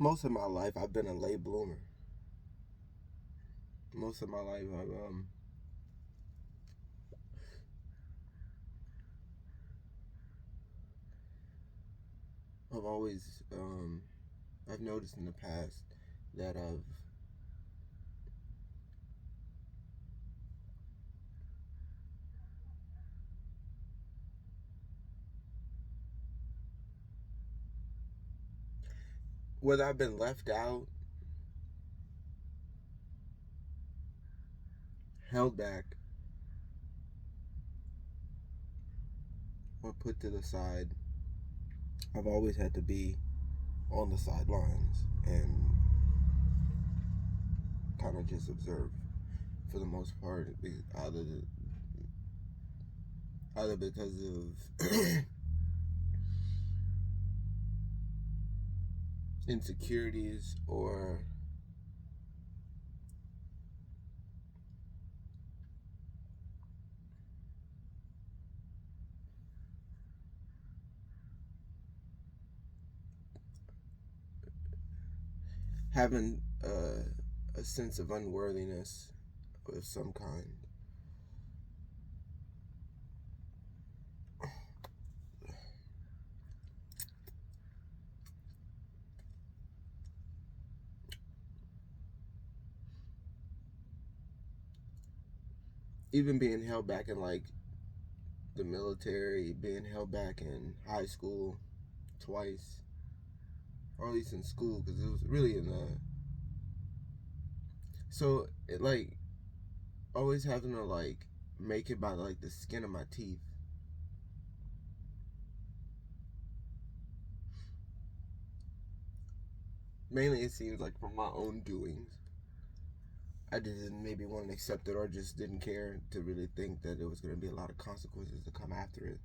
Most of my life, I've been a late bloomer. Most of my life, I've always, I've noticed in the past that whether I've been left out, held back, or put to the side, I've always had to be on the sidelines and kind of just observe for the most part, either because of insecurities or having a sense of unworthiness of some kind. Even being held back in like the military, being held back in high school twice, or at least in school, because it was really in the so it like always having to like make it by like the skin of my teeth. Mainly, it seems like from my own doings. I didn't maybe want to accept it or just didn't care to really think that there was going to be a lot of consequences to come after it.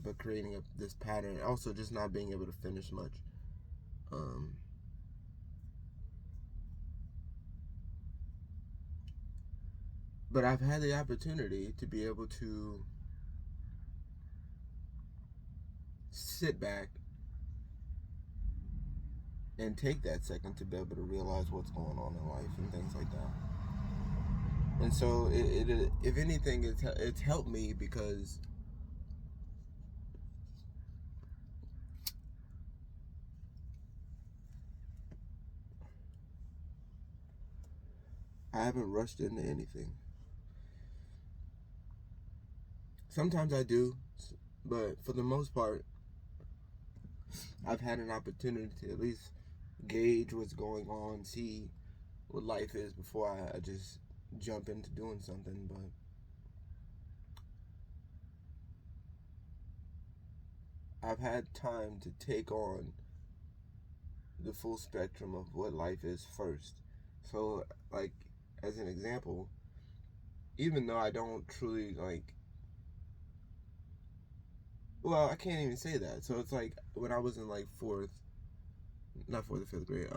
But creating this pattern, also just not being able to finish much. Um, but I've had the opportunity to be able to sit back and take that second to be able to realize what's going on in life and things like that. And so, if anything, it's helped me because I haven't rushed into anything. Sometimes I do, but for the most part, I've had an opportunity to at least gauge what's going on, see what life is before I just jump into doing something. But I've had time to take on the full spectrum of what life is first. So, like, as an example, even though I don't truly like, well, I can't even say that. So it's like when I was in like not fourth or fifth grade,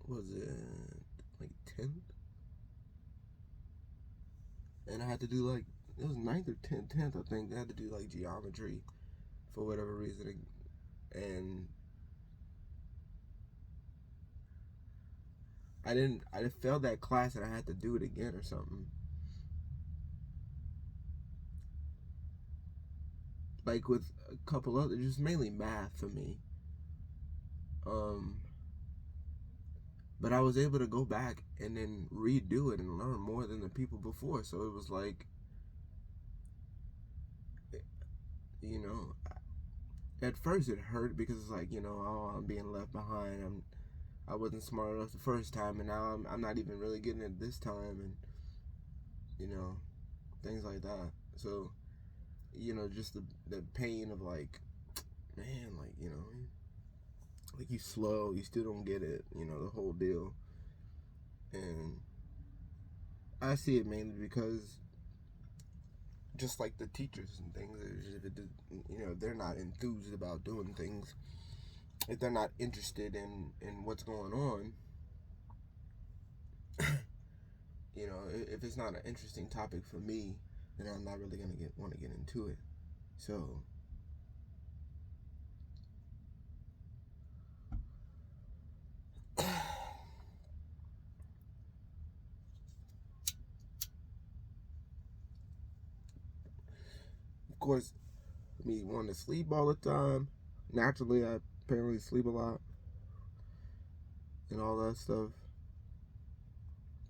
was it like 10th? And I had to do like, it was ninth or 10th, I think. I had to do like geometry for whatever reason. And I failed that class and I had to do it again or something. Like with a couple other, just mainly math for me. Um, but I was able to go back and then redo it and learn more than the people before. So it was like, you know, at first it hurt because it's like, oh, I'm being left behind. I wasn't smart enough the first time, and now I'm not even really getting it this time, and you know, things like that. So, just the pain of like, man, like, like you slow, you still don't get it, the whole deal. And I see it mainly because just like the teachers and things, they're not enthused about doing things. If they're not interested in what's going on, if it's not an interesting topic for me, then I'm not really gonna want to get into it. So course, me wanting to sleep all the time. Naturally, I apparently sleep a lot and all that stuff.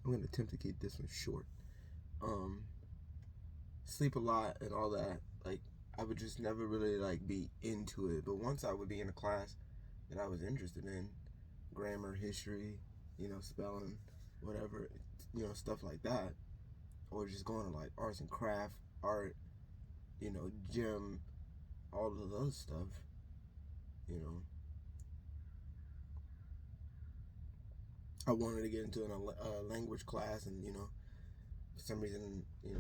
I'm gonna attempt to keep this one short. Um, Sleep a lot and all that. Like, I would just never really like be into it. But once I would be in a class that I was interested in, grammar, history, spelling, whatever, stuff like that, or just going to like arts and craft, art, gym, all of those stuff, you know. I wanted to get into a language class, and for some reason, it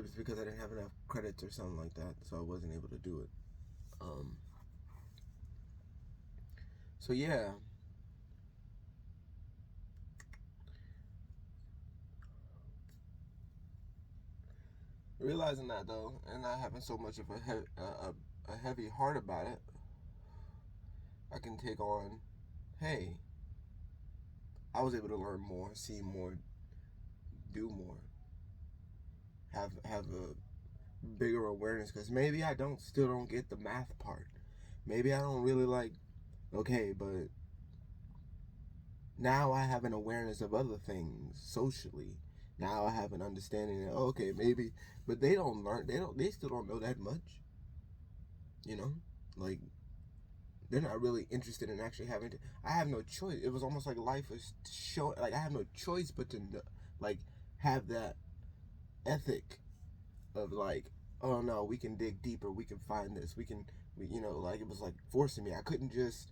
was because I didn't have enough credits or something like that, so I wasn't able to do it. Um, so yeah, realizing that though, and not having so much of a heavy heart about it, I can take on, hey, I was able to learn more, see more, do more, have a bigger awareness, because maybe I still don't get the math part. Maybe I don't really like, okay, but now I have an awareness of other things socially. Now I have an understanding that, okay, maybe, but they still don't know that much, you know? Like, they're not really interested in actually having to, I have no choice. It was almost like life was showing, like, I have no choice but to, like, have that ethic of, like, oh no, we can dig deeper, we can find this, like, it was like forcing me. I couldn't just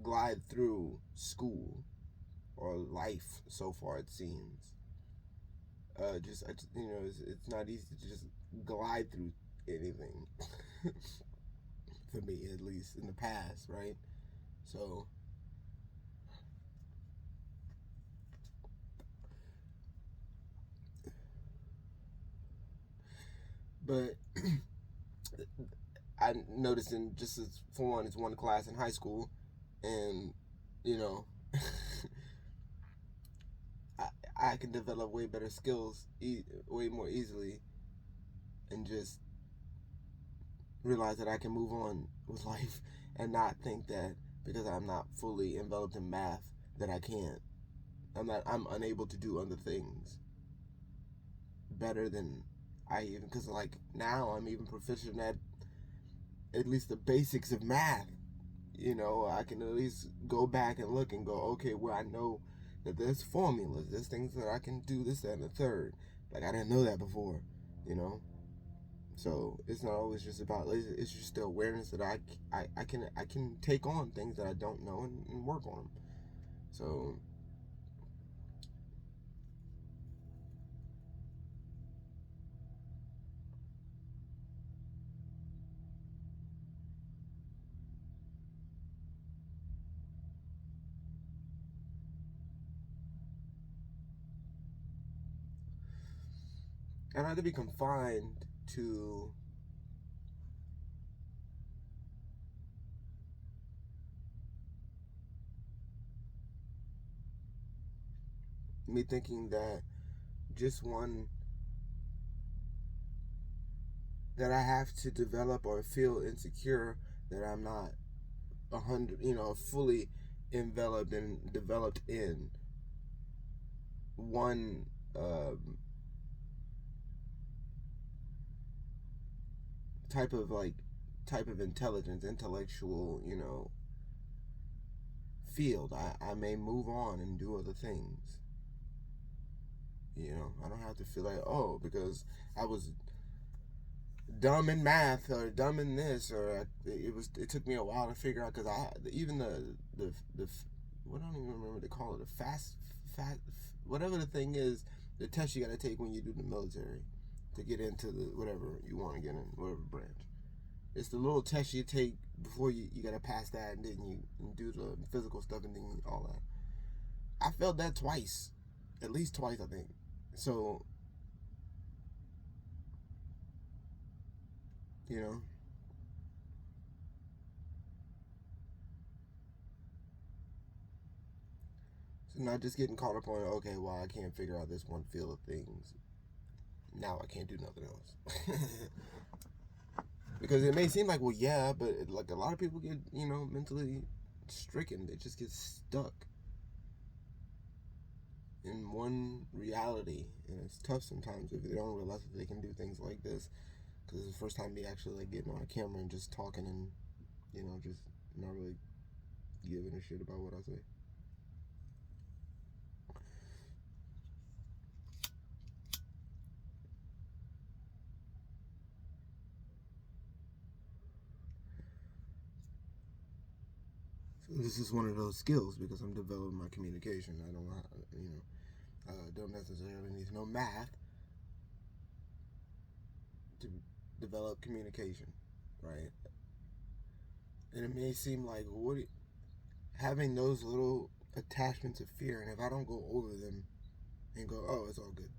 glide through school or life so far, it seems. It's not easy to just glide through anything. For me, at least in the past, right? So, but I noticed in just as for one, it's one class in high school, and you know, I I can develop way better skills, way more easily, and just realize that I can move on with life and not think that because I'm not fully enveloped in math that I can't. I'm unable to do other things better than I even, because like now I'm even proficient at least the basics of math. I can at least go back and look and go, okay, well, I know that there's formulas, there's things that I can do this, that, and the third. Like, I didn't know that before, you know? So it's not always just about, it's just the awareness that I can take on things that I don't know and work on them. So, and I had to be confined to me thinking that just one, that I have to develop or feel insecure that I'm not 100, fully enveloped and developed in one type of intelligence, intellectual, field. I may move on and do other things. I don't have to feel like, oh, because I was dumb in math or dumb in this, or it took me a while to figure out, because I even the what, I don't even remember what they call it, the fast whatever the thing is, the test you got to take when you do the military to get into the whatever you want to get in, whatever branch. It's the little test you take before you got to pass that, and then you do the physical stuff, and then all that. I failed that twice, at least twice, I think. So, you know, so not just getting caught up on, okay, well, I can't figure out this one field of things. now I can't do nothing else. Because it may seem like, well, yeah, but like a lot of people get, mentally stricken. They just get stuck in one reality, and it's tough sometimes if they don't realize that they can do things like this. Because it's the first time me actually like getting on a camera and just talking and just not really giving a shit about what I say. So this is one of those skills because I'm developing my communication. I don't know how, don't necessarily need to know math to develop communication, right? And it may seem like having those little attachments of fear, and if I don't go over them and go, oh, it's all good,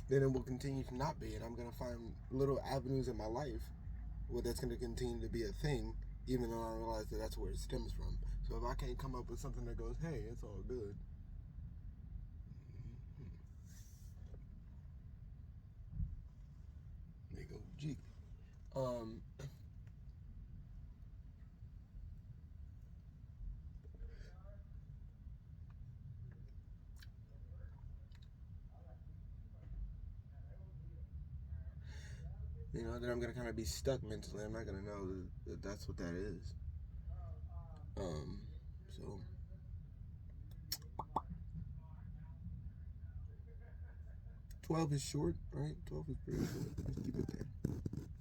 then it will continue to not be, and I'm gonna find little avenues in my life where that's gonna continue to be a thing, even though I realize that that's where it stems from. So if I can't come up with something that goes, hey, it's all good. There you go, G. Um, then I'm gonna kind of be stuck mentally. I'm not gonna know that that's what that is. So 12 is short, right? 12 is pretty short. Let's keep it there.